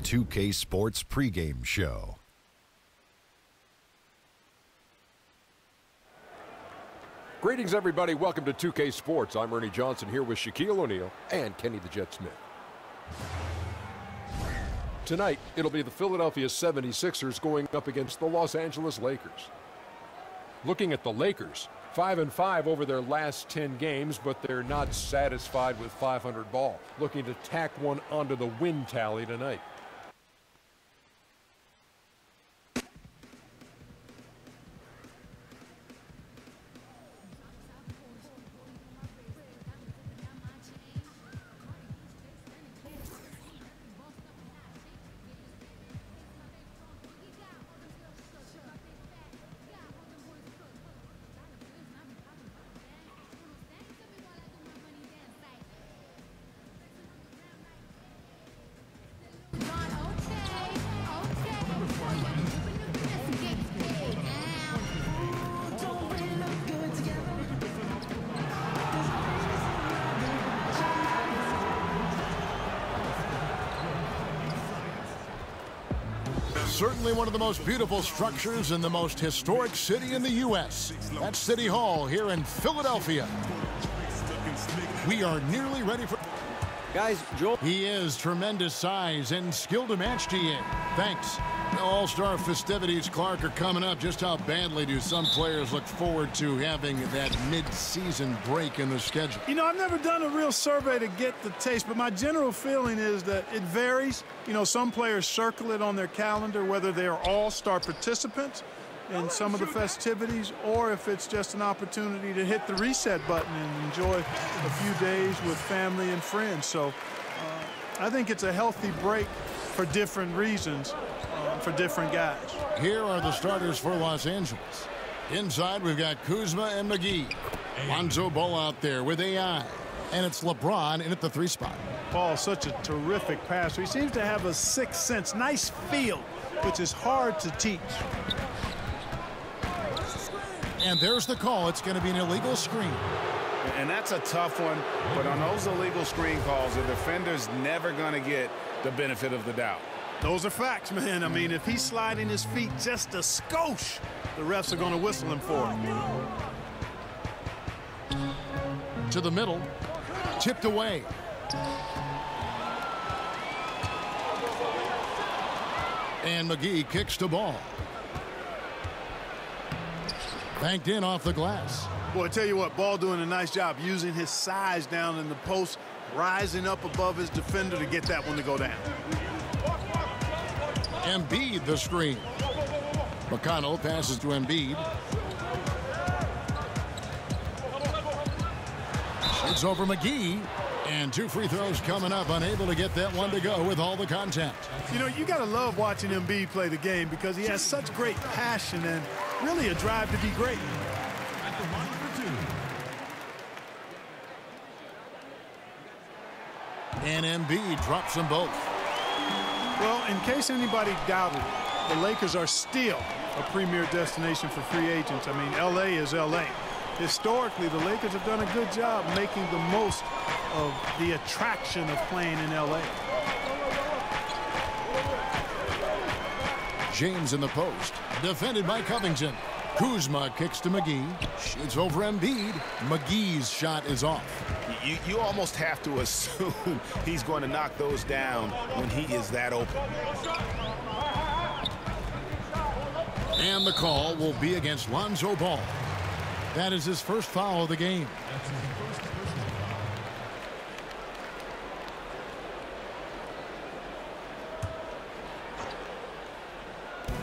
2K Sports pregame show. Greetings, everybody. Welcome to 2K Sports. I'm Ernie Johnson here with Shaquille O'Neal and Kenny the Jet Smith. Tonight, it'll be the Philadelphia 76ers going up against the Los Angeles Lakers. Looking at the Lakers, 5-5 over their last 10 games, but they're not satisfied with 500 ball. Looking to tack one onto the win tally tonight. Certainly one of the most beautiful structures in the most historic city in the U.S. That's City Hall here in Philadelphia. We are nearly ready for... Guys, Joel. He is tremendous size and skill to match GA. Thanks. The All-Star festivities, Clark, are coming up. Just how badly do some players look forward to having that mid-season break in the schedule? You know, I've never done a real survey to get the taste, but my general feeling is that it varies. You know, some players circle it on their calendar, whether they are all-star participants in some of the festivities or if it's just an opportunity to hit the reset button and enjoy a few days with family and friends. So I think it's a healthy break for different reasons for different guys. Here are the starters for Los Angeles. Inside, we've got Kuzma and McGee. Lonzo Ball out there with AI. And it's LeBron in at the 3 spot. Ball, such a terrific passer. He seems to have a sixth sense, nice feel, which is hard to teach. And there's the call. It's going to be an illegal screen. And that's a tough one, but on those illegal screen calls, the defender's never going to get the benefit of the doubt. Those are facts, man. I mean, if he's sliding his feet just a skosh, the refs are going to whistle him for it. To the middle, tipped away. And McGee kicks the ball. Banked in off the glass. Boy, I tell you what, Ball doing a nice job using his size down in the post, rising up above his defender to get that one to go down. Embiid the screen. McConnell passes to Embiid. Shoots over McGee. And 2 free throws coming up, unable to get that one to go with all the contact. You know, you got to love watching Embiid play the game because he has such great passion and really a drive to be great. And Embiid drops them both. Well, in case anybody doubted, the Lakers are still a premier destination for free agents. I mean, L.A. is L.A. Historically, the Lakers have done a good job making the most of the attraction of playing in L.A. James in the post, defended by Covington. Kuzma kicks to McGee, shoots over Embiid. McGee's shot is off. You almost have to assume he's going to knock those down when he is that open. And the call will be against Lonzo Ball. That is his first foul of the game.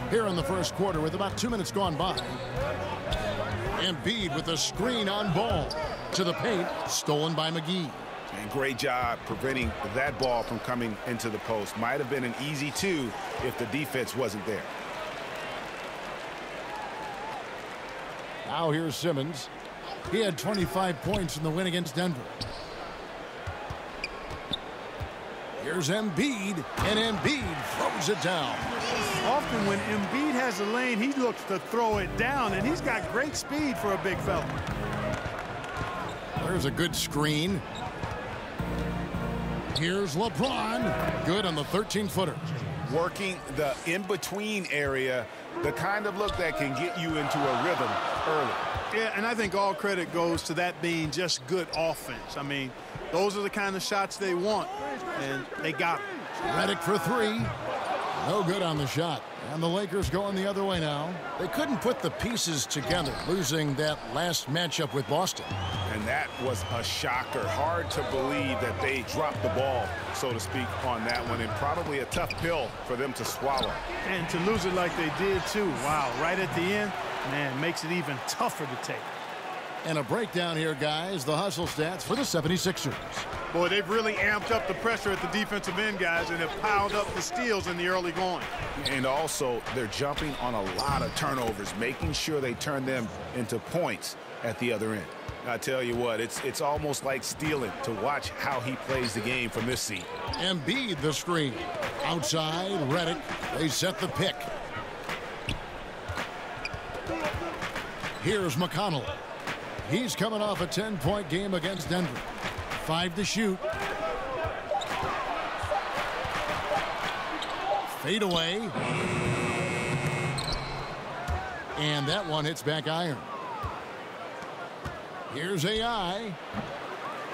Here in the first quarter with about 2 minutes gone by. Embiid with a screen on Ball. To the paint, stolen by McGee. And great job preventing that ball from coming into the post. Might have been an easy 2 if the defense wasn't there. Now here's Simmons. He had 25 points in the win against Denver. Here's Embiid, and Embiid throws it down. Often when Embiid has a lane, he looks to throw it down, and he's got great speed for a big fella. There's a good screen. Here's LeBron. Good on the 13-footer. working the in-between area, the kind of look that can get you into a rhythm early. Yeah, and I think all credit goes to that being just good offense. I mean, those are the kind of shots they want, and they got it. Redick for three. No good on the shot. And the Lakers going the other way now. They couldn't put the pieces together, losing that last matchup with Boston. And that was a shocker. Hard to believe that they dropped the ball, so to speak, on that one. And probably a tough pill for them to swallow. And to lose it like they did, too. Wow, right at the end, man, makes it even tougher to take. And a breakdown here, guys. The hustle stats for the 76ers. Boy, they've really amped up the pressure at the defensive end, guys, and have piled up the steals in the early going. And also, they're jumping on a lot of turnovers, making sure they turn them into points at the other end. I tell you what, it's almost like stealing to watch how he plays the game from this seat. Embiid the screen. Outside, Redick. They set the pick. Here's McConnell. He's coming off a 10-point game against Denver. 5 to shoot. Fade away. And that one hits back iron. Here's AI.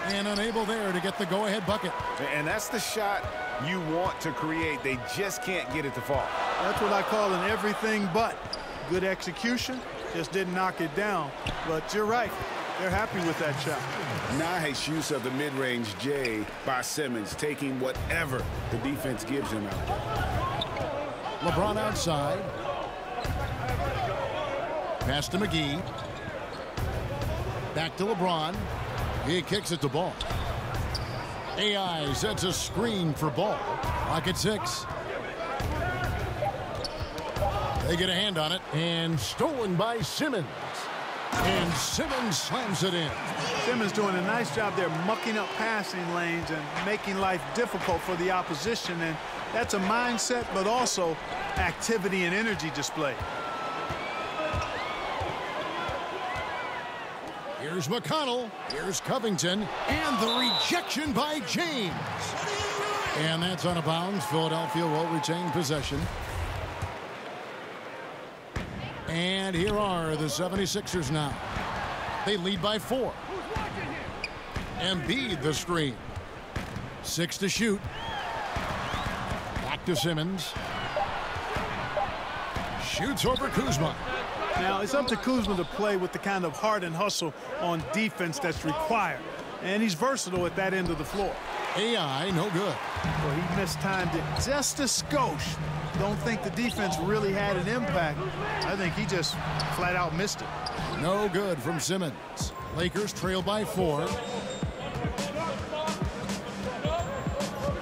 And unable there to get the go-ahead bucket. And that's the shot you want to create. They just can't get it to fall. That's what I call an everything but. Good execution. Just didn't knock it down. But you're right. They're happy with that shot. Nice use of the mid-range J by Simmons, taking whatever the defense gives him out there. LeBron outside. Pass to McGee. Back to LeBron. He kicks it to Ball. AI sets a screen for Ball. Clock at 6. They get a hand on it, and stolen by Simmons. And Simmons slams it in. Simmons doing a nice job there mucking up passing lanes and making life difficult for the opposition. And that's a mindset, but also activity and energy display. Here's McConnell. Here's Covington. And the rejection by James. And that's out of bounds. Philadelphia will retain possession. And here are the 76ers now. They lead by 4. Embiid the screen. 6 to shoot. Back to Simmons. Shoots over Kuzma. Now, it's up to Kuzma to play with the kind of heart and hustle on defense that's required. And he's versatile at that end of the floor. AI, no good. Well, he mistimed it just a skosh. Don't think the defense really had an impact. I think he just flat out missed it. No good from Simmons. Lakers trail by 4.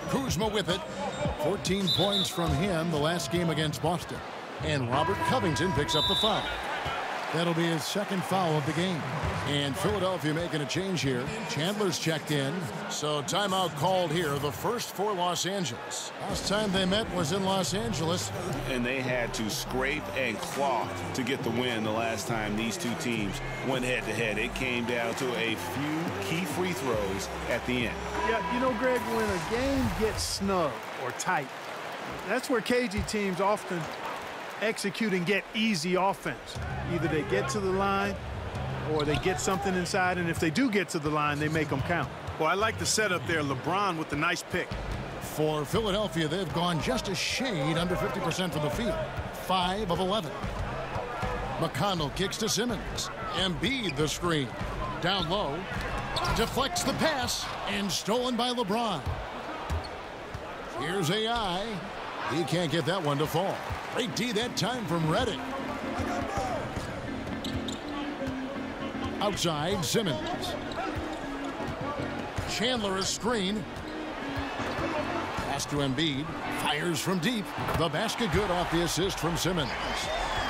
Kuzma with it. 14 points from him the last game against Boston. And Robert Covington picks up the foul. That'll be his second foul of the game. And Philadelphia making a change here. Chandler's checked in. So timeout called here, the first for Los Angeles. Last time they met was in Los Angeles. And they had to scrape and claw to get the win the last time these two teams went head-to-head. It came down to a few key free throws at the end. Yeah, you know, Greg, when a game gets snug or tight, that's where KG teams often execute and get easy offense. Either they get to the line or they get something inside, and if they do get to the line, they make them count. Well, I like the setup there. LeBron with the nice pick. For Philadelphia, they've gone just a shade under 50% from the field. 5 of 11. McConnell kicks to Simmons. Embiid the screen. Down low. Deflects the pass, and stolen by LeBron. Here's AI. He can't get that one to fall. Great D that time from Redick. Outside, Simmons. Chandler a screen. Pass to Embiid. Fires from deep. The basket good off the assist from Simmons.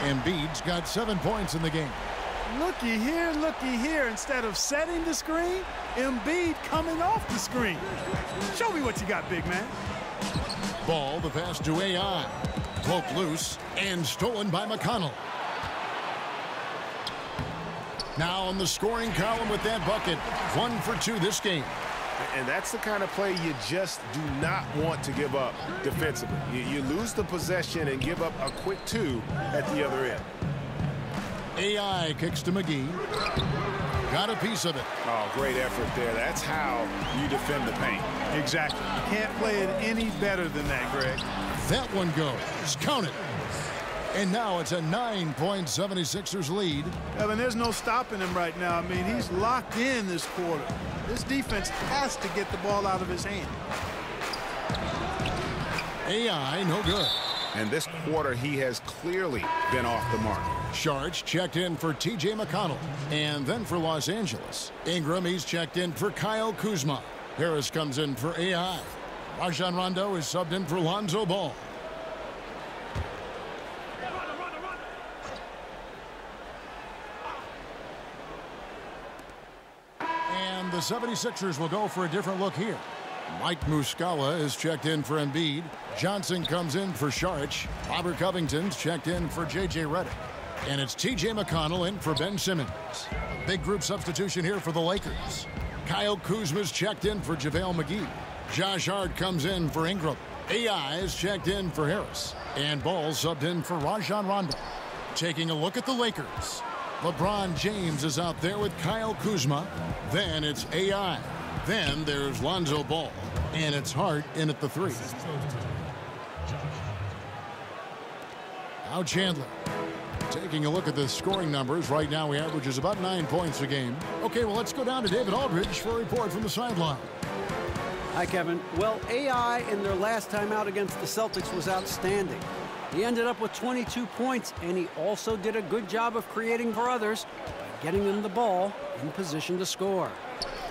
Embiid's got 7 points in the game. Looky here. Instead of setting the screen, Embiid coming off the screen. Show me what you got, big man. Ball, the pass to AI. Broke loose and stolen by McConnell. Now on the scoring column with that bucket. 1 for 2 this game. And that's the kind of play you just do not want to give up defensively. You lose the possession and give up a quick 2 at the other end. AI kicks to McGee. Got a piece of it. Oh, great effort there. That's how you defend the paint. Exactly. You can't play it any better than that, Greg. That one goes. Count it. And now it's a 9-point 76ers lead. Evan, there's no stopping him right now. I mean, he's locked in this quarter. This defense has to get the ball out of his hand. AI, no good. And this quarter, he has clearly been off the mark. Sharch checked in for T.J. McConnell. And then for Los Angeles, Ingram, he's checked in for Kyle Kuzma. Harris comes in for AI. Rajon Rondo is subbed in for Lonzo Ball. And the 76ers will go for a different look here. Mike Muscala is checked in for Embiid. Johnson comes in for Sharch. Robert Covington's checked in for J.J. Redick. And it's T.J. McConnell in for Ben Simmons. Big group substitution here for the Lakers. Kyle Kuzma's checked in for JaVale McGee. Josh Hart comes in for Ingram. AI is checked in for Harris. And Ball subbed in for Rajon Rondo. Taking a look at the Lakers. LeBron James is out there with Kyle Kuzma. Then it's AI. Then there's Lonzo Ball. And it's Hart in at the 3. Now Chandler. Taking a look at the scoring numbers. Right now he averages about 9 points a game. Okay, well, let's go down to David Aldridge for a report from the sideline. Hi, Kevin. Well, AI in their last time out against the Celtics was outstanding. He ended up with 22 points, and he also did a good job of creating for others by getting them the ball in position to score.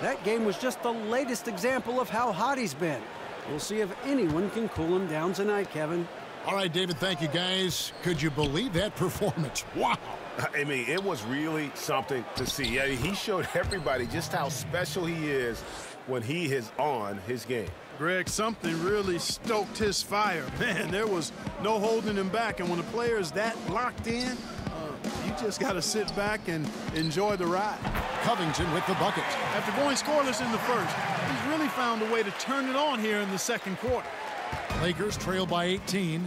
That game was just the latest example of how hot he's been. We'll see if anyone can cool him down tonight, Kevin. All right, David, thank you, guys. Could you believe that performance? Wow. I mean, it was really something to see. I mean, he showed everybody just how special he is when he is on his game. Greg, something really stoked his fire. Man, there was no holding him back. And when a player is that locked in, you just got to sit back and enjoy the ride. Covington with the bucket. After going scoreless in the first, he's really found a way to turn it on here in the second quarter. Lakers trail by 18.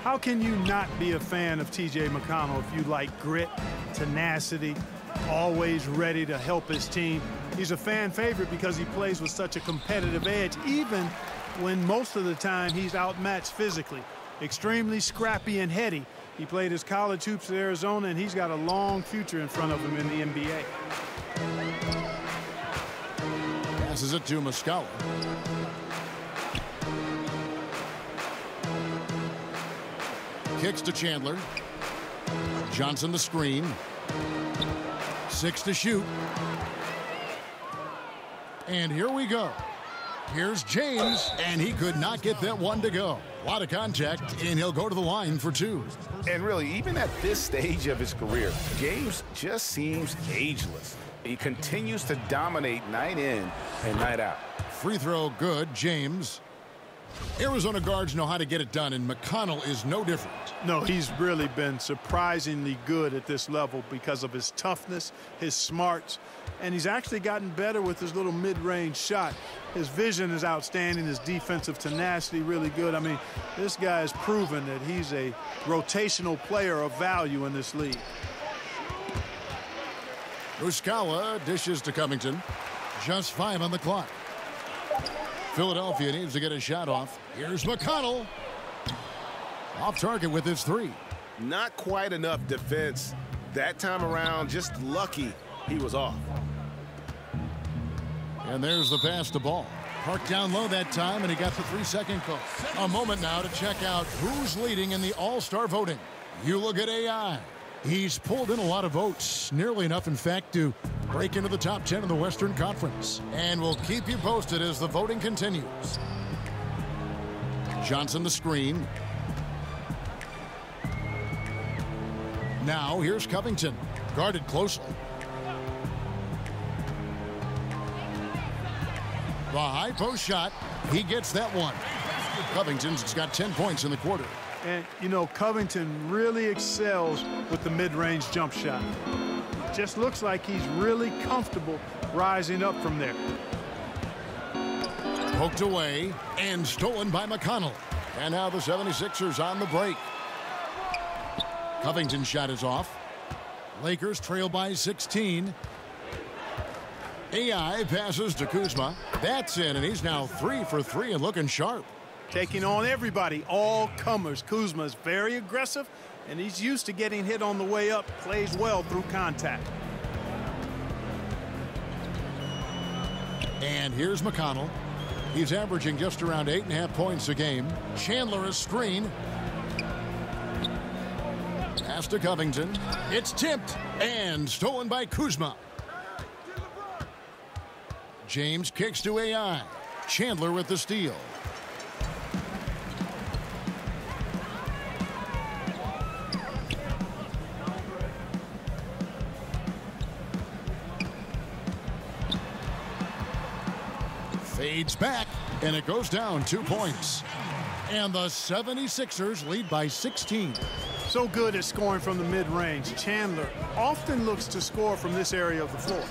How can you not be a fan of T.J. McConnell if you like grit, tenacity, always ready to help his team? He's a fan favorite because he plays with such a competitive edge, even when most of the time he's outmatched physically. Extremely scrappy and heady. He played his college hoops at Arizona, and he's got a long future in front of him in the NBA. Passes it to Muscala. Kicks to Chandler. Johnson the screen. 6 to shoot. And here we go. Here's James, and he could not get that one to go. A lot of contact, and he'll go to the line for 2. And really, even at this stage of his career, James just seems ageless. He continues to dominate night in and night out. Free throw good, James. Arizona guards know how to get it done, and McConnell is no different. No, he's really been surprisingly good at this level because of his toughness, his smarts, and he's actually gotten better with his little mid-range shot. His vision is outstanding, his defensive tenacity really good. I mean, this guy has proven that he's a rotational player of value in this league. Muscala dishes to Covington. Just 5 on the clock. Philadelphia needs to get a shot off. Here's McConnell. Off target with his 3. Not quite enough defense that time around. Just lucky he was off. And there's the pass to Ball. Parked down low that time, and he got the 3-second call. A moment now to check out who's leading in the All-Star voting. You look at AI. He's pulled in a lot of votes, nearly enough, in fact, to break into the top 10 in the Western Conference. And we'll keep you posted as the voting continues. Johnson the screen. Now here's Covington, guarded closely. The high post shot, he gets that one. Covington's got 10 points in the quarter. And, you know, Covington really excels with the mid-range jump shot. Just looks like he's really comfortable rising up from there. Poked away and stolen by McConnell. And now the 76ers on the break. Covington's shot is off. Lakers trail by 16. AI passes to Kuzma. That's in, and he's now 3 for 3 and looking sharp. Taking on everybody, all comers. Kuzma is very aggressive, and he's used to getting hit on the way up. Plays well through contact. And here's McConnell. He's averaging just around 8.5 points a game. Chandler is screen. Pass to Covington. It's tipped and stolen by Kuzma. James kicks to AI. Chandler with the steal. Fades back, and it goes down 2 points. And the 76ers lead by 16. So good at scoring from the mid-range. Chandler often looks to score from this area of the floor.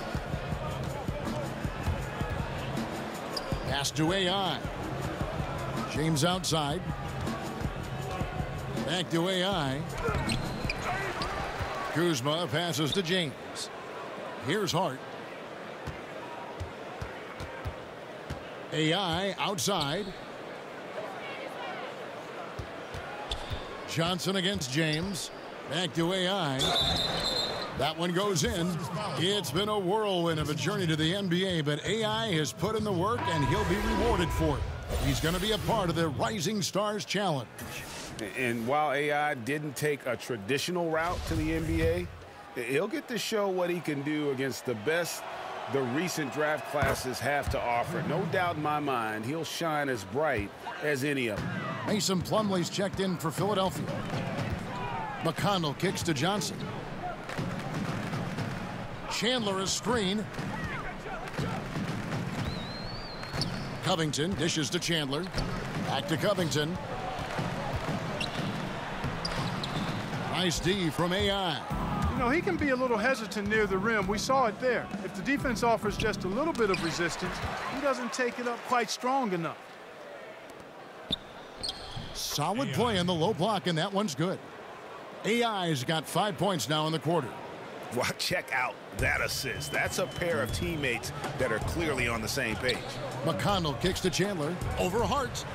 Pass to AI. James outside. Back to AI. Kuzma passes to James. Here's Hart. AI outside. Johnson against James. Back to AI. That one goes in. It's been a whirlwind of a journey to the NBA, but AI has put in the work, and he'll be rewarded for it. He's going to be a part of the Rising Stars Challenge. And while AI didn't take a traditional route to the NBA, he'll get to show what he can do against the best the recent draft classes have to offer. No doubt in my mind, he'll shine as bright as any of them. Mason Plumlee's checked in for Philadelphia. McConnell kicks to Johnson. Chandler is screen. Covington dishes to Chandler. Back to Covington. Nice D from AI. You know, he can be a little hesitant near the rim. We saw it there. If the defense offers just a little bit of resistance, he doesn't take it up quite strong enough. Solid play on the low block, and that one's good. AI's got 5 points now in the quarter. Well, check out that assist. That's a pair of teammates that are clearly on the same page. McConnell kicks to Chandler. Over Hart.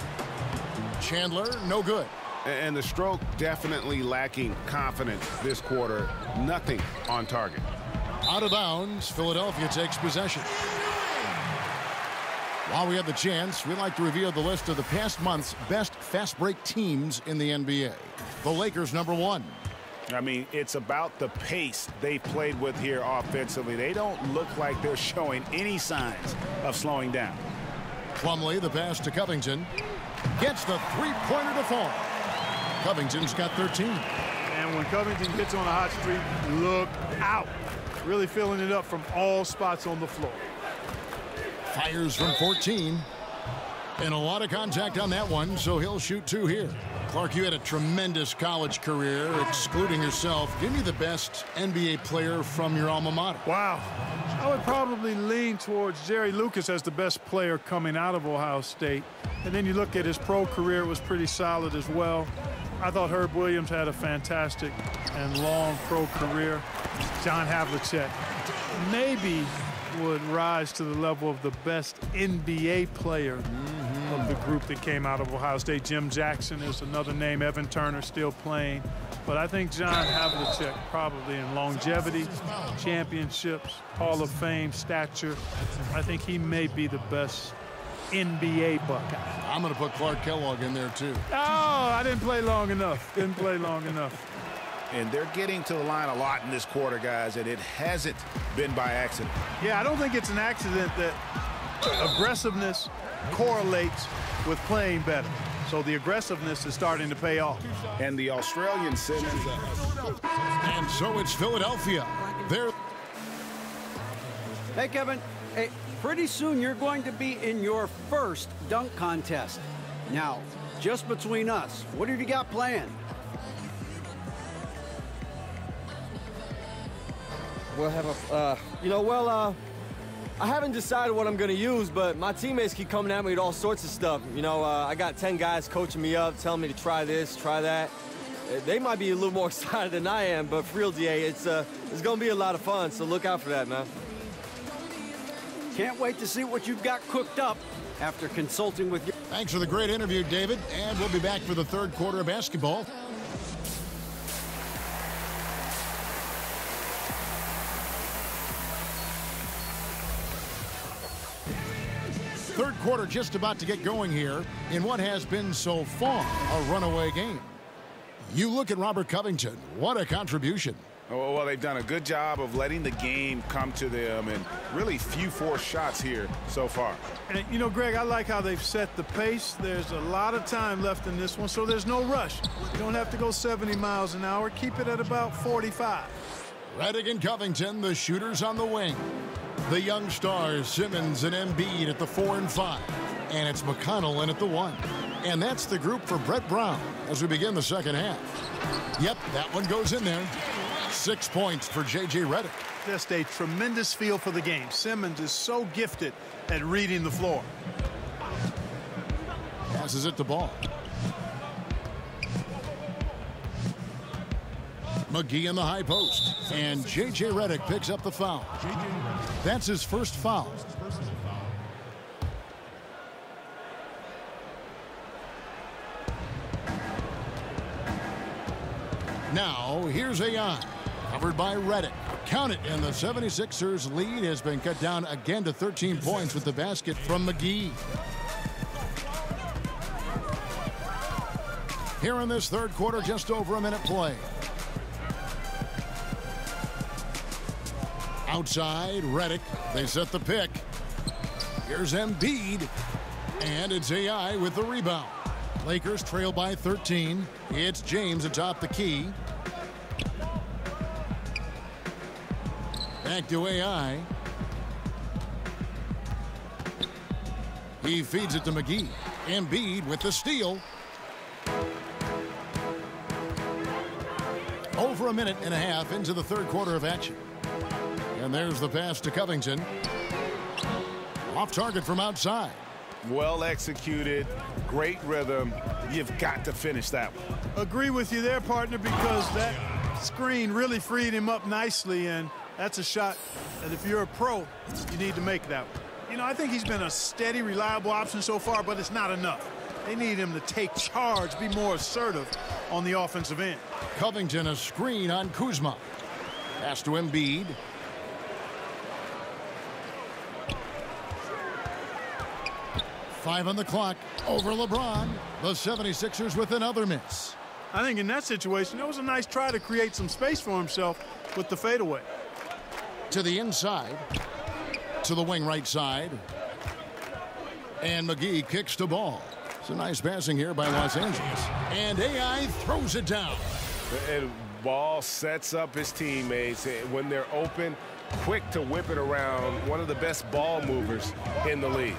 Chandler, no good. And the stroke definitely lacking confidence this quarter. Nothing on target. Out of bounds, Philadelphia takes possession. While we have the chance, we'd like to reveal the list of the past month's best fast break teams in the NBA. The Lakers, #1. I mean, it's about the pace they've played with here offensively. They don't look like they're showing any signs of slowing down. Plumlee, the pass to Covington. Gets the three-pointer to fall. Covington's got 13. And when Covington gets on a hot streak, look out. Really filling it up from all spots on the floor. Fires from 14. And a lot of contact on that one, so he'll shoot 2 here. Clark, you had a tremendous college career, excluding yourself. Give me the best NBA player from your alma mater. Wow. I would probably lean towards Jerry Lucas as the best player coming out of Ohio State. And then you look at his pro career, it was pretty solid as well. I thought Herb Williams had a fantastic and long pro career. John Havlicek maybe would rise to the level of the best NBA player of the group that came out of Ohio State. Jim Jackson is another name. Evan Turner still playing. But I think John Havlicek probably in longevity, championships, Hall of Fame, stature. I think he may be the best NBA Buckeye. I'm going to put Clark Kellogg in there, too. Oh, I didn't play long enough. Didn't play long enough. And they're getting to the line a lot in this quarter, guys, and it hasn't been by accident. Yeah, I don't think it's an accident that aggressiveness correlates with playing better. So the aggressiveness is starting to pay off. And the Australian Simmons. And so it's Philadelphia. Hey, Kevin. Hey, pretty soon you're going to be in your first dunk contest. Now, just between us, what have you got planned? We'll have a, I haven't decided what I'm going to use, but my teammates keep coming at me with all sorts of stuff. You know, I got 10 guys coaching me up, telling me to try this, try that. They might be a little more excited than I am, but for real, DA, it's going to be a lot of fun, so look out for that, man. Can't wait to see what you've got cooked up after consulting with you. Thanks for the great interview, David, and we'll be back for the third quarter of basketball. Third quarter just about to get going here in what has been so far a runaway game. You look at Robert Covington. What a contribution. Oh, well, they've done a good job of letting the game come to them, and really few forced shots here so far. And, you know, Greg, I like how they've set the pace. There's a lot of time left in this one, so there's no rush. You don't have to go 70 miles an hour. Keep it at about 45. Redick and Covington, the shooters on the wing. The young stars, Simmons and Embiid at the 4 and 5. And it's McConnell in at the 1. And that's the group for Brett Brown as we begin the second half. Yep, that one goes in there. 6 points for J.J. Redick. Just a tremendous feel for the game. Simmons is so gifted at reading the floor. Passes it to Ball. McGee in the high post. And J.J. Redick picks up the foul. That's his first foul. Now, here's AI. Covered by Redick. Count it, and the 76ers lead has been cut down again to 13 points with the basket from McGee. Here in this third quarter, just over a minute play. Outside, Redick. They set the pick. Here's Embiid. And it's AI with the rebound. Lakers trail by 13. It's James atop the key. Back to AI. He feeds it to McGee. Embiid with the steal. Over a minute and a half into the third quarter of action. And there's the pass to Covington. Off target from outside. Well executed, great rhythm. You've got to finish that one. Agree with you there, partner, because that screen really freed him up nicely, and that's a shot that if you're a pro, you need to make that one. You know, I think he's been a steady, reliable option so far, but it's not enough. They need him to take charge, be more assertive on the offensive end. Covington a screen on Kuzma. Pass to Embiid. Five on the clock. Over LeBron. The 76ers with another miss. I think in that situation, it was a nice try to create some space for himself with the fadeaway. To the inside. To the wing right side. And McGee kicks to Ball. It's a nice passing here by Los Angeles. And AI throws it down. And Ball sets up his teammates when they're open, quick to whip it around. One of the best ball movers in the league.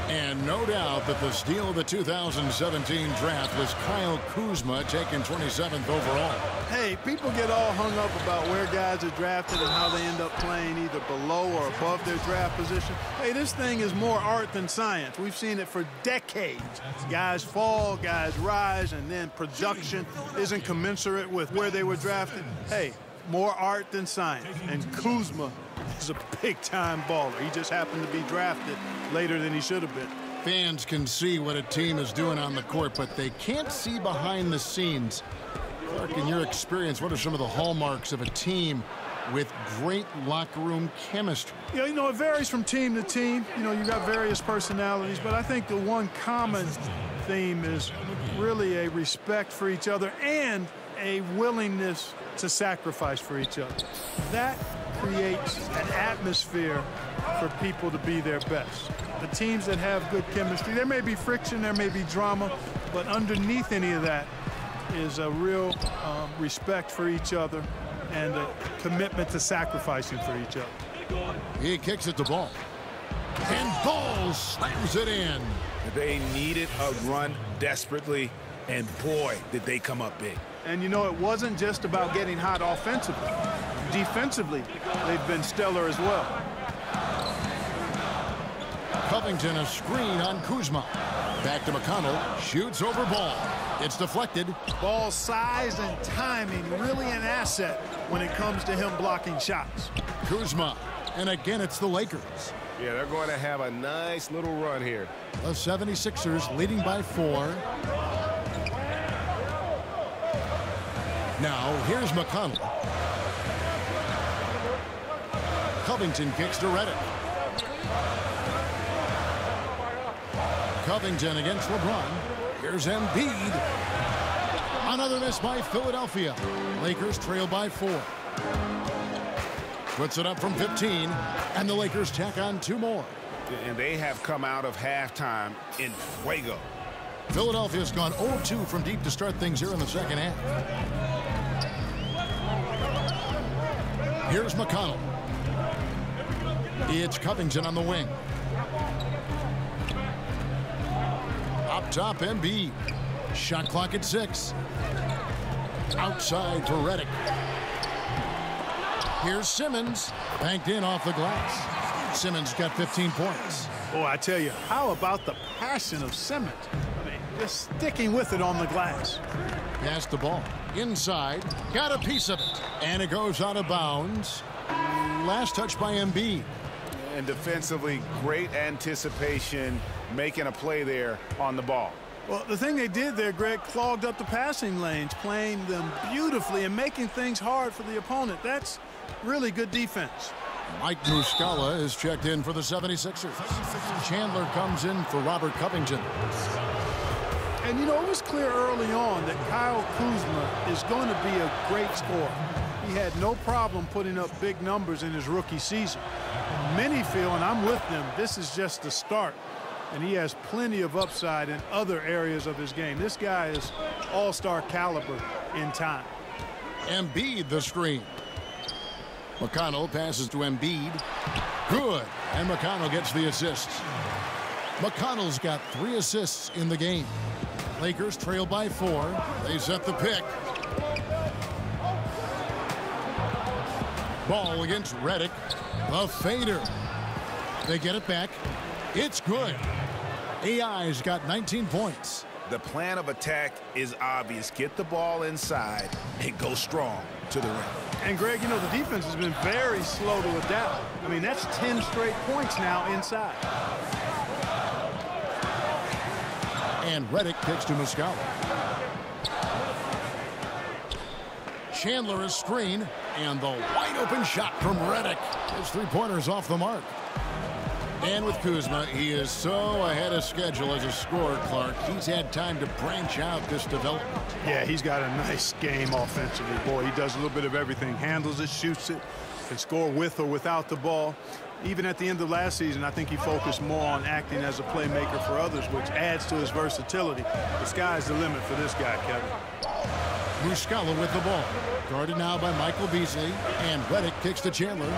And no doubt that the steal of the 2017 draft was Kyle Kuzma, taken 27th overall. Hey, people get all hung up about where guys are drafted and how they end up playing either below or above their draft position. Hey, this thing is more art than science. We've seen it for decades. Guys fall, guys rise, and then production isn't commensurate with where they were drafted. Hey, more art than science. And Kuzma is a big-time baller. He just happened to be drafted later than he should have been. Fans can see what a team is doing on the court, but they can't see behind the scenes. Clark, in your experience, what are some of the hallmarks of a team with great locker room chemistry? Yeah, you know, it varies from team to team. You know, you got various personalities, but I think the one common theme is really a respect for each other and a willingness to sacrifice for each other. That creates an atmosphere for people to be their best. The teams that have good chemistry, there may be friction, there may be drama, but underneath any of that is a real respect for each other and a commitment to sacrificing for each other. He kicks it to Ball. And Ball slams it in. They needed a run desperately, and boy, did they come up big. And, you know, it wasn't just about getting hot offensively. Defensively, they've been stellar as well. Covington a screen on Kuzma. Back to McConnell. Shoots over ball. It's deflected. Ball size and timing really an asset when it comes to him blocking shots. Kuzma. And again, it's the Lakers. Yeah, they're going to have a nice little run here. The 76ers leading by 4. Now, here's McConnell. Covington kicks to Reddick. Covington against LeBron. Here's Embiid. Another miss by Philadelphia. Lakers trail by 4. Puts it up from 15, and the Lakers tack on 2 more. And they have come out of halftime in fuego. Philadelphia's gone 0-2 from deep to start things here in the second half. Here's McConnell. It's Covington on the wing. Up top, Embiid. Shot clock at 6. Outside for Reddick. Here's Simmons. Banked in off the glass. Simmons got 15 points. Oh, I tell you, how about the passion of Simmons? I mean, just sticking with it on the glass. Passed the ball. Inside. Got a piece of it. And it goes out of bounds. Last touch by Embiid. And defensively, great anticipation, making a play there on the ball. Well, the thing they did there, Greg, clogged up the passing lanes, playing them beautifully and making things hard for the opponent. That's really good defense. Mike Muscala is checked in for the 76ers. Chandler comes in for Robert Covington. And, you know, it was clear early on that Kyle Kuzma is going to be a great scorer. He had no problem putting up big numbers in his rookie season. Many feel, and I'm with them, this is just the start. And he has plenty of upside in other areas of his game. This guy is all-star caliber in time. Embiid the screen. McConnell passes to Embiid. Good. And McConnell gets the assist. McConnell's got 3 assists in the game. Lakers trail by 4. They set the pick. Ball against Reddick. The fader. They get it back. It's good. AI's got 19 points. The plan of attack is obvious. Get the ball inside and go strong to the rim. And, Greg, you know, the defense has been very slow to adapt. I mean, that's 10 straight points now inside. And Reddick kicks to Muscala. Chandler is screen. And the wide open shot from Reddick. His 3-pointers off the mark. And with Kuzma, he is so ahead of schedule as a scorer, Clark. He's had time to branch out this development. Yeah, he's got a nice game offensively. Boy, he does a little bit of everything. Handles it, shoots it, can score with or without the ball. Even at the end of last season, I think he focused more on acting as a playmaker for others, which adds to his versatility. The sky's the limit for this guy, Kevin. Muscala with the ball. Guarded now by Michael Beasley. And Reddick kicks to Chandler.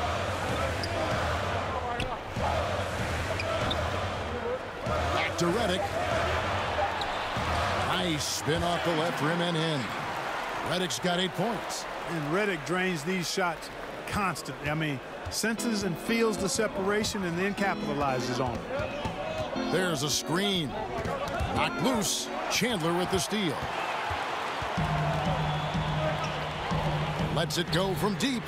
Back to Reddick. Nice spin off the left rim and in. Reddick's got 8 points. And Reddick drains these shots constantly. I mean, senses and feels the separation and then capitalizes on it. There's a screen. Knocked loose. Chandler with the steal. Lets it go from deep.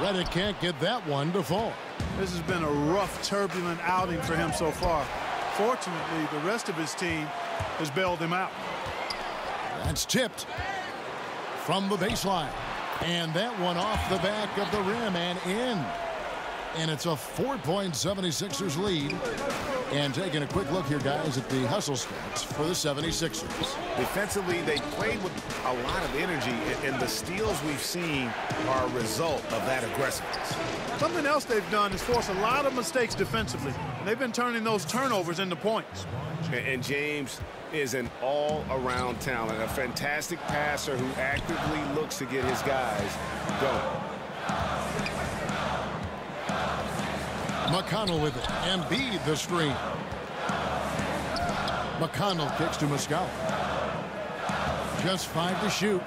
Reddick can't get that one to fall. This has been a rough, turbulent outing for him so far. Fortunately, the rest of his team has bailed him out. That's tipped from the baseline. And that one off the back of the rim and in. And it's a 4-point 76ers lead. And taking a quick look here, guys, at the hustle stats for the 76ers. Defensively, they played with a lot of energy, and the steals we've seen are a result of that aggressiveness. Something else they've done is force a lot of mistakes defensively. And they've been turning those turnovers into points. And James is an all-around talent, a fantastic passer who actively looks to get his guys going. McConnell with it. Embiid the screen. McConnell kicks to Muscala. Just 5 to shoot.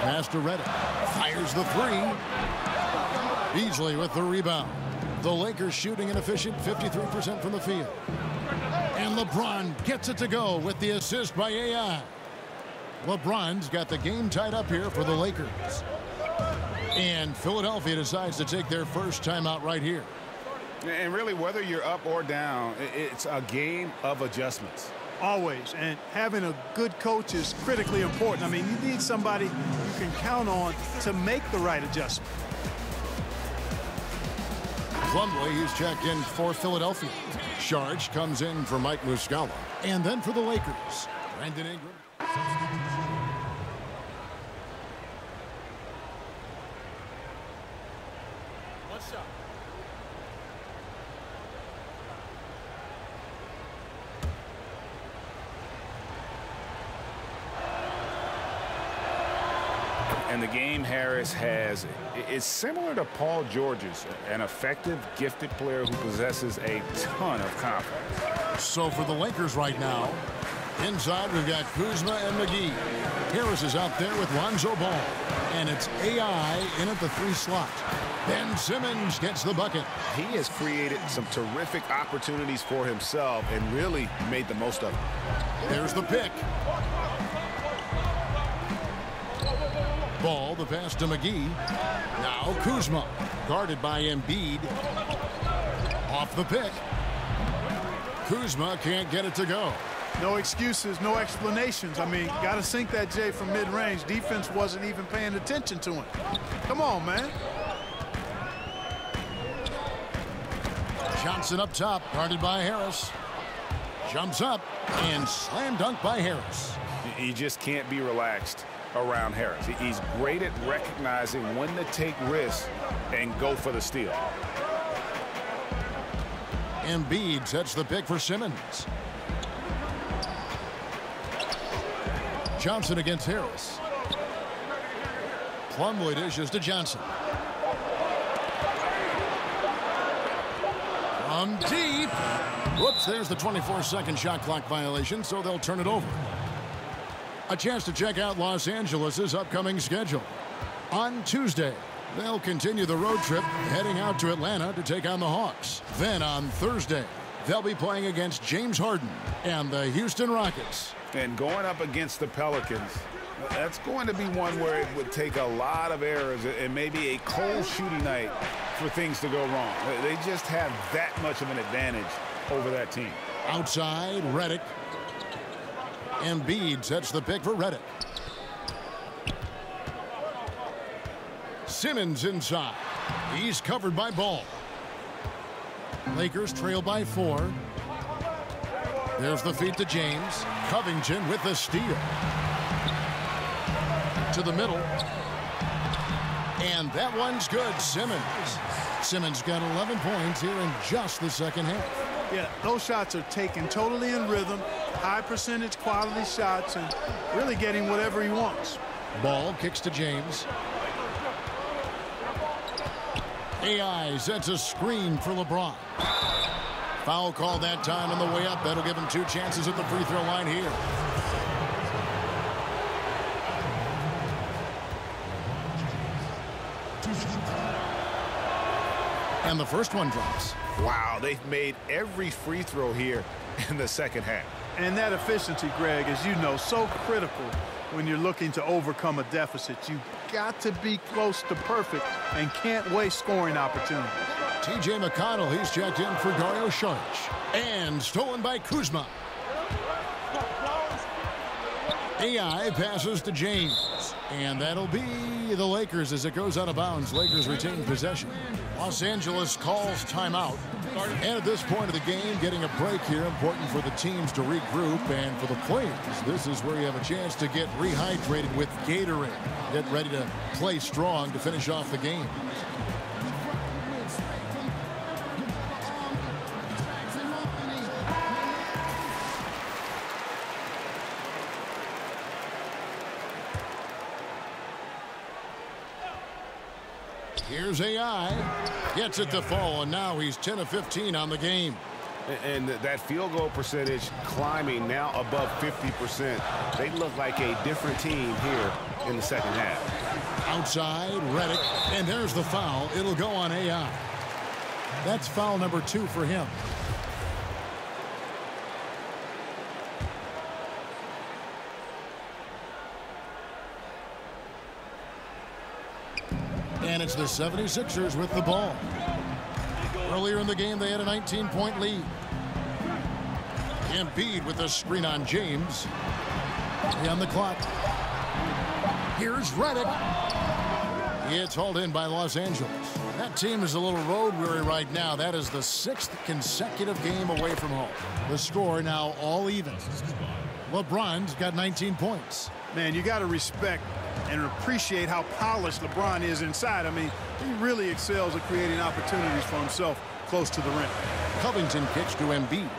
Pass to Reddick. Fires the 3. Beasley with the rebound. The Lakers shooting an efficient 53% from the field. And LeBron gets it to go with the assist by AI. LeBron's got the game tied up here for the Lakers. And Philadelphia decides to take their first timeout right here. And really, whether you're up or down, it's a game of adjustments. Always. And having a good coach is critically important. I mean, you need somebody you can count on to make the right adjustment. Plumlee, he's checked in for Philadelphia. Sharge comes in for Mike Muscala. And then for the Lakers, Brandon Ingram. What's up? And the game Harris has is similar to Paul George's, an effective, gifted player who possesses a ton of confidence. So for the Lakers right now, inside we've got Kuzma and McGee. Harris is out there with Lonzo Ball. And it's AI in at the 3 slot. Ben Simmons gets the bucket. He has created some terrific opportunities for himself and really made the most of it. There's the pick. Ball, the pass to McGee. Now Kuzma, guarded by Embiid. Off the pick. Kuzma can't get it to go. No excuses, no explanations. I mean, got to sink that J from mid-range. Defense wasn't even paying attention to him. Come on, man. Johnson up top, guarded by Harris. Jumps up and slam dunk by Harris. You just can't be relaxed around Harris. He's great at recognizing when to take risks and go for the steal. Embiid sets the pick for Simmons. Johnson against Harris. Plumlee dishes to Johnson. From deep. Whoops, there's the 24-second shot clock violation, so they'll turn it over. A chance to check out Los Angeles' upcoming schedule. On Tuesday, they'll continue the road trip, heading out to Atlanta to take on the Hawks. Then on Thursday, they'll be playing against James Harden and the Houston Rockets. And going up against the Pelicans, that's going to be one where it would take a lot of errors and maybe a cold shooting night for things to go wrong. They just have that much of an advantage over that team. Outside, Redick. Embiid sets the pick for Redick. Simmons inside. He's covered by Ball. Lakers trail by 4. There's the feed to James. Covington with the steal. To the middle. And that one's good. Simmons got 11 points here in just the second half. Yeah, those shots are taken totally in rhythm, high percentage quality shots, and really getting whatever he wants. Ball kicks to James. AI sets a screen for LeBron. Foul call that time on the way up. That'll give him 2 chances at the free throw line here. And the first one drops. Wow, they've made every free throw here in the second half. And that efficiency, Greg, as you know, so critical when you're looking to overcome a deficit. You've got to be close to perfect and can't waste scoring opportunities. T.J. McConnell, he's checked in for Dario Saric. And stolen by Kuzma. AI passes to James. And that'll be the Lakers as it goes out of bounds. Lakers retain possession. Los Angeles calls timeout. And at this point of the game, getting a break here, important for the teams to regroup. And for the players, this is where you have a chance to get rehydrated with Gatorade. Get ready to play strong to finish off the game. Here's AI. Gets it to fall, and now he's 10 of 15 on the game. And that field goal percentage climbing now above 50%. They look like a different team here in the second half. Outside, Redick, and there's the foul. It'll go on AI. That's foul number 2 for him. And it's the 76ers with the ball. Earlier in the game, they had a 19-point lead. Embiid with a screen on James. On the clock. Here's Redick. It's hauled in by Los Angeles. That team is a little road weary right now. That is the 6th consecutive game away from home. The score now all even. LeBron's got 19 points. Man, you got to respect and appreciate how polished LeBron is inside. I mean, he really excels at creating opportunities for himself close to the rim. Covington kicks to Embiid.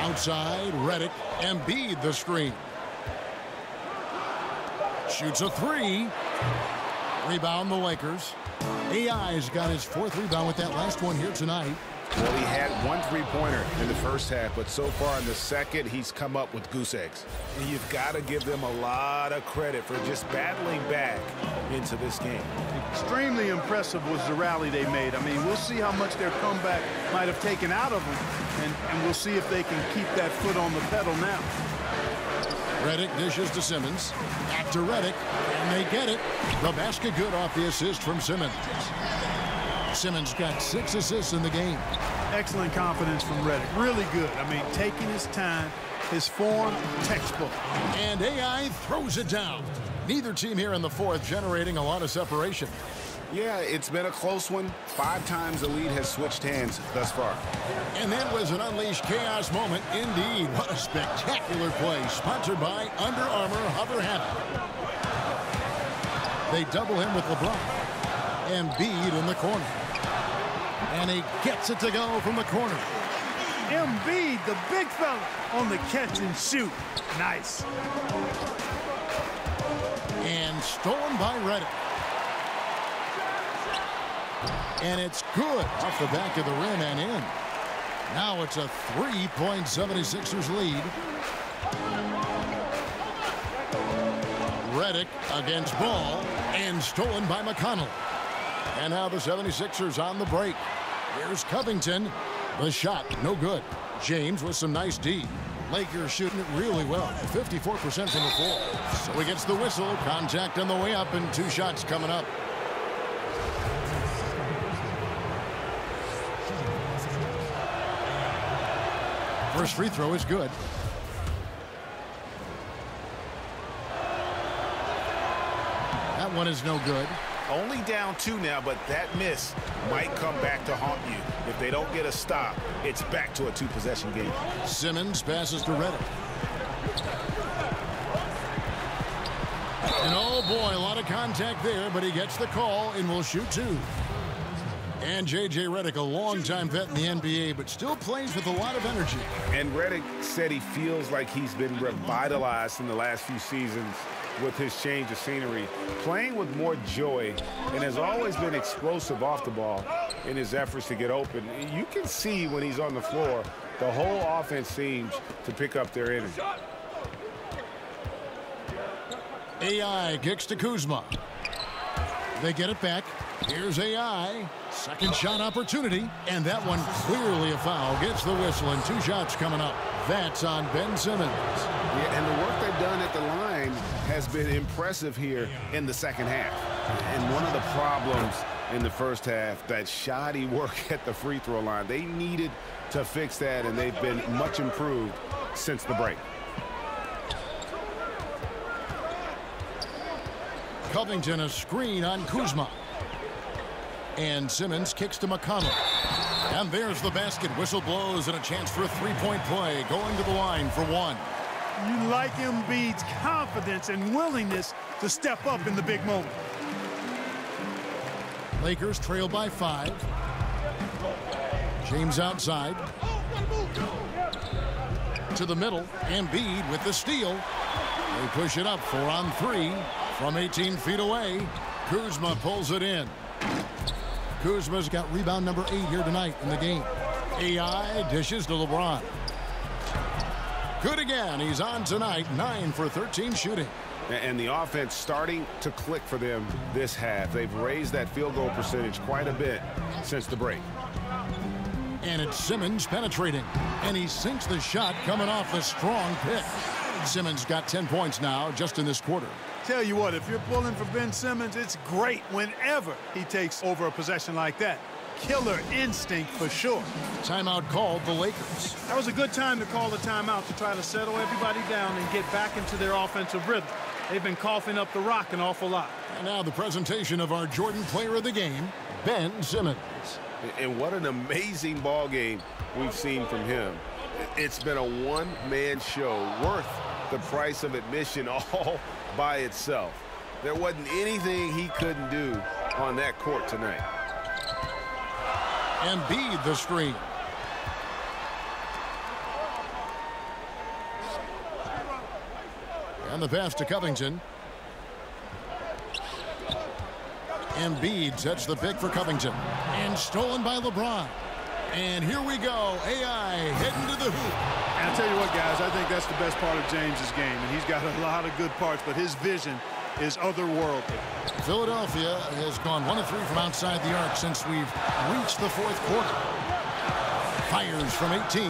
Outside, Redick. Embiid the screen. Shoots a 3. Rebound the Lakers. AI's got his 4th rebound with that last one here tonight. Well, he had 1 3-pointer in the first half, but so far in the second, he's come up with goose eggs. And you've got to give them a lot of credit for just battling back into this game. Extremely impressive was the rally they made. I mean, we'll see how much their comeback might have taken out of them, and we'll see if they can keep that foot on the pedal now. Redick dishes to Simmons. Back to Redick, and they get it. The basket good off the assist from Simmons. Simmons got 6 assists in the game. Excellent confidence from Redick. Really good. I mean, taking his time, his form, textbook. And AI throws it down. Neither team here in the 4th generating a lot of separation. Yeah, it's been a close one. 5 times the lead has switched hands thus far. And that was an unleashed chaos moment. Indeed, what a spectacular play. Sponsored by Under Armour Hover Habit. They double him with LeBron. Embiid in the corner. And he gets it to go from the corner. Embiid, the big fella, on the catch and shoot. Nice. And stolen by Redick. And it's good off the back of the rim and in. Now it's a 3-point 76ers lead. Redick against Ball and stolen by McConnell. And now the 76ers on the break. Here's Covington. The shot, no good. James with some nice D. Lakers shooting it really well. 54% from the floor. So he gets the whistle. Contact on the way up and 2 shots coming up. First free throw is good. That one is no good. Only down 2 now, but that miss might come back to haunt you. If they don't get a stop, it's back to a 2-possession game. Simmons passes to Redick. And oh boy, a lot of contact there, but he gets the call and will shoot 2. And J.J. Redick, a longtime vet in the NBA, but still plays with a lot of energy. And Redick said he feels like he's been revitalized in the last few seasons with his change of scenery, playing with more joy, and has always been explosive off the ball in his efforts to get open. You can see when he's on the floor, the whole offense seems to pick up their energy. AI kicks to Kuzma. They get it back. Here's AI. Second shot opportunity, and that one clearly a foul. Gets the whistle, and 2 shots coming up. That's on Ben Simmons. Yeah, and the work they've done at the line has been impressive here in the second half. And one of the problems in the first half, that shoddy work at the free throw line. They needed to fix that, and they've been much improved since the break. Covington a screen on Kuzma. And Simmons kicks to McConnell. And there's the basket. Whistle blows and a chance for a 3-point play. Going to the line for 1. You like Embiid's confidence and willingness to step up in the big moment. Lakers trail by 5. James outside. To the middle. Embiid with the steal. They push it up 4 on 3 from 18 feet away. Kuzma pulls it in. Kuzma's got rebound number 8 here tonight in the game. AI dishes to LeBron. Good again. He's on tonight. 9 for 13 shooting. And the offense starting to click for them this half. They've raised that field goal percentage quite a bit since the break. And it's Simmons penetrating. And he sinks the shot coming off the strong pick. Simmons got 10 points now just in this quarter. Tell you what, if you're pulling for Ben Simmons, it's great whenever he takes over a possession like that. Killer instinct for sure. Timeout called the Lakers. That was a good time to call the timeout to try to settle everybody down and get back into their offensive rhythm. They've been coughing up the rock an awful lot. And now the presentation of our Jordan player of the game, Ben Simmons. And what an amazing ball game we've seen from him. It's been a one-man show worth the price of admission all by itself. There wasn't anything he couldn't do on that court tonight. Embiid the screen. And the pass to Covington. Embiid sets the pick for Covington. And stolen by LeBron. And here we go. AI heading to the hoop. And I'll tell you what, guys, I think that's the best part of James's game. And he's got a lot of good parts, but his vision is otherworldly. Philadelphia has gone 1 of 3 from outside the arc since we've reached the fourth quarter. Fires from 18.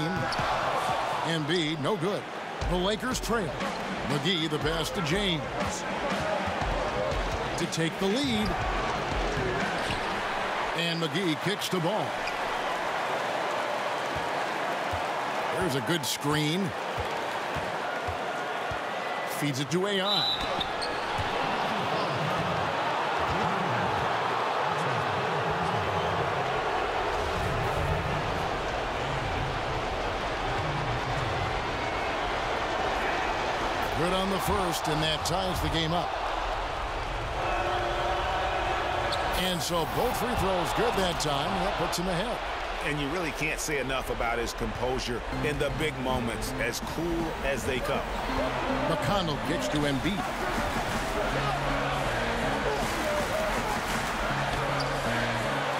Embiid, no good. The Lakers trail. McGee, the pass to James. To take the lead. And McGee kicks the ball. There's a good screen. Feeds it to AI. Good on the first, and that ties the game up. And so both free throws good that time, and that puts him ahead. And you really can't say enough about his composure in the big moments, as cool as they come. McConnell gets to Embiid.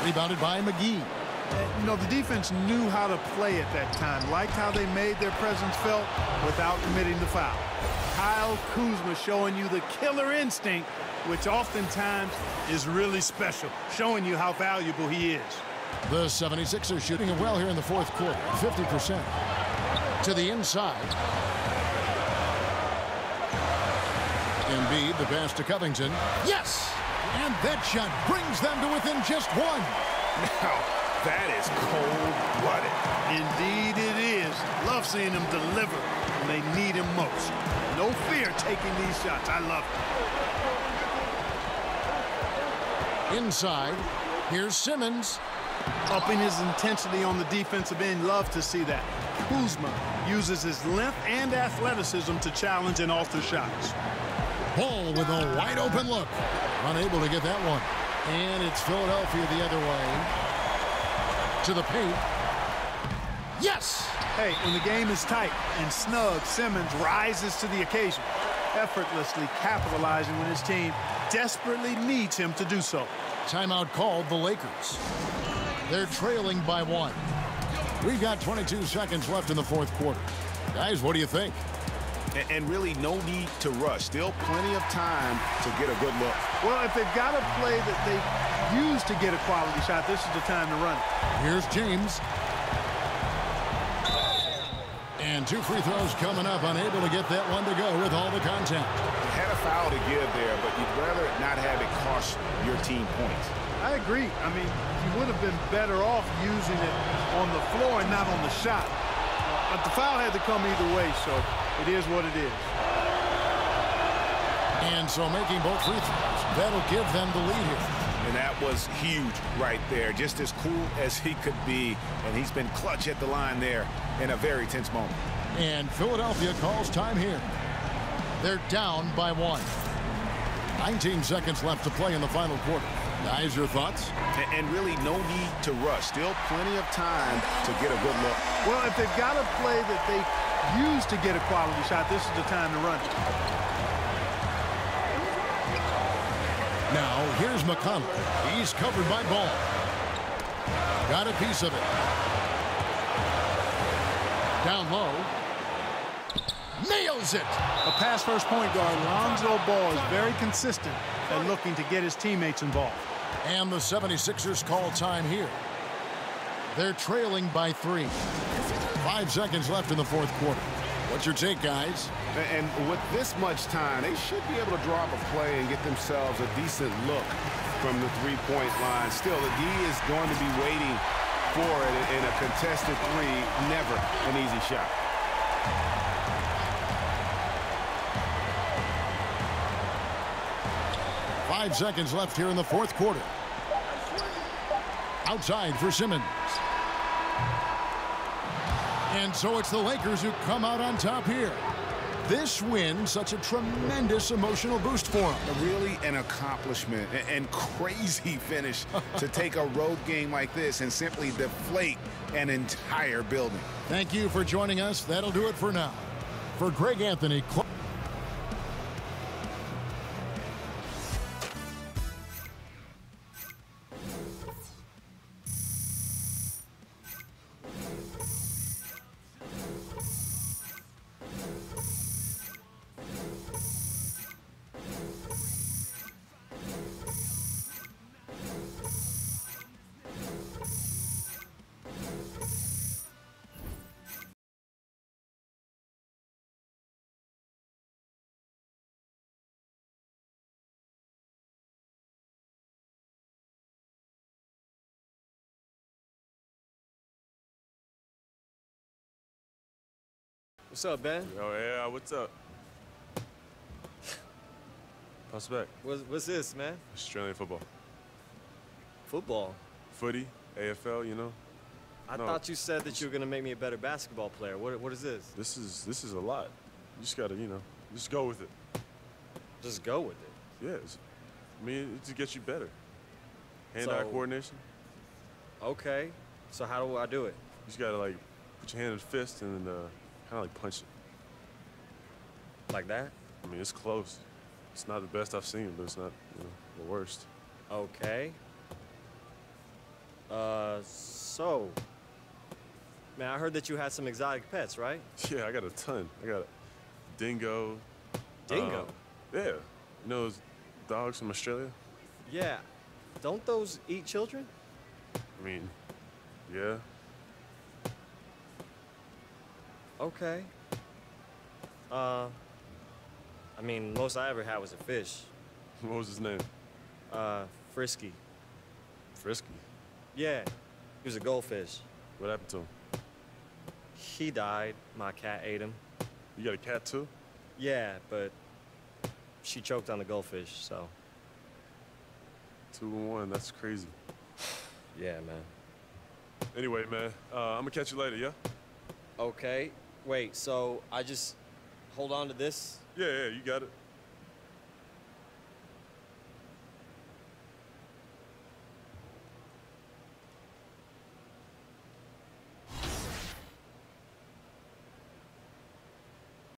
Rebounded by McGee. You know, the defense knew how to play at that time, liked how they made their presence felt without committing the foul. Kyle Kuzma showing you the killer instinct, which oftentimes is really special, showing you how valuable he is. The 76ers shooting it well here in the fourth quarter, 50%. To the inside. Embiid, the pass to Covington. Yes! And that shot brings them to within just one. Now, that is cold-blooded. Indeed it is. Love seeing them deliver when they need him most. No fear taking these shots. I love it. Inside, here's Simmons. Upping his intensity on the defensive end. Love to see that. Kuzma uses his length and athleticism to challenge and alter shots. Ball with a wide open look. Unable to get that one. And it's Philadelphia the other way. To the paint. Yes! Hey, when the game is tight and snug, Simmons rises to the occasion, effortlessly capitalizing when his team desperately needs him to do so. Timeout called the Lakers. They're trailing by 1. We've got 22 seconds left in the fourth quarter. Guys, what do you think? And really no need to rush. Still plenty of time to get a good look. Well, if they've got a play that they use to get a quality shot, this is the time to run it. Here's James. And 2 free throws coming up, unable to get that one to go with all the contact. You had a foul to give there, but you'd rather not have it cost your team points. I agree. I mean, you would have been better off using it on the floor and not on the shot. But the foul had to come either way, so it is what it is. And so making both free throws, that'll give them the lead here. And that was huge right there. Just as cool as he could be. And he's been clutch at the line there in a very tense moment. And Philadelphia calls time here. They're down by 1. 19 seconds left to play in the final quarter. Guys, your thoughts? And really no need to rush. Still plenty of time to get a good look. Well, if they've got a play that they use to get a quality shot, this is the time to run it. Now, here's McConnell. He's covered by Ball. Got a piece of it. Down low. nails it. A pass-first point guard, Lonzo Ball, is very consistent at looking to get his teammates involved. And the 76ers call time here. They're trailing by 3. 5 seconds left in the fourth quarter. What's your take, guys? And with this much time, they should be able to draw up a play and get themselves a decent look from the three-point line. Still, the D is going to be waiting for it in a contested three. Never an easy shot. Five seconds left here in the fourth quarter. Outside for Simmons. And so it's the Lakers who come out on top here. This win, such a tremendous emotional boost for them. Really an accomplishment and crazy finish to take a road game like this and simply deflate an entire building. Thank you for joining us. That'll do it for now. For Greg Anthony. What's up, Ben? Oh, yeah, what's up? Pass back. What's this, man? Australian football. Football? Footy, AFL, you know? I thought you said that you were going to make me a better basketball player. What is this? This is a lot. You just gotta, you know, just go with it. Just go with it? Yes. I mean, it just gets you better. Hand-eye coordination. Okay. So how do I do it? You just gotta, like, put your hand in the fist and kind of like punch it. Like that? I mean, it's close. It's not the best I've seen, but it's not, you know, the worst. Okay. So, man, I heard that you had some exotic pets, right? Yeah, I got a ton. I got a dingo. Dingo? Yeah. You know those dogs from Australia? Yeah. Don't those eat children? I mean, yeah. Okay. I mean, most I ever had was a fish. What was his name? Frisky. Frisky. Yeah, he was a goldfish. What happened to him? He died. My cat ate him. You got a cat too? Yeah, but she choked on the goldfish, so. 2 and 1, that's crazy. Yeah, man. Anyway, man, I'm gonna catch you later, yeah? Okay. Wait, so I just hold on to this? Yeah, you got it.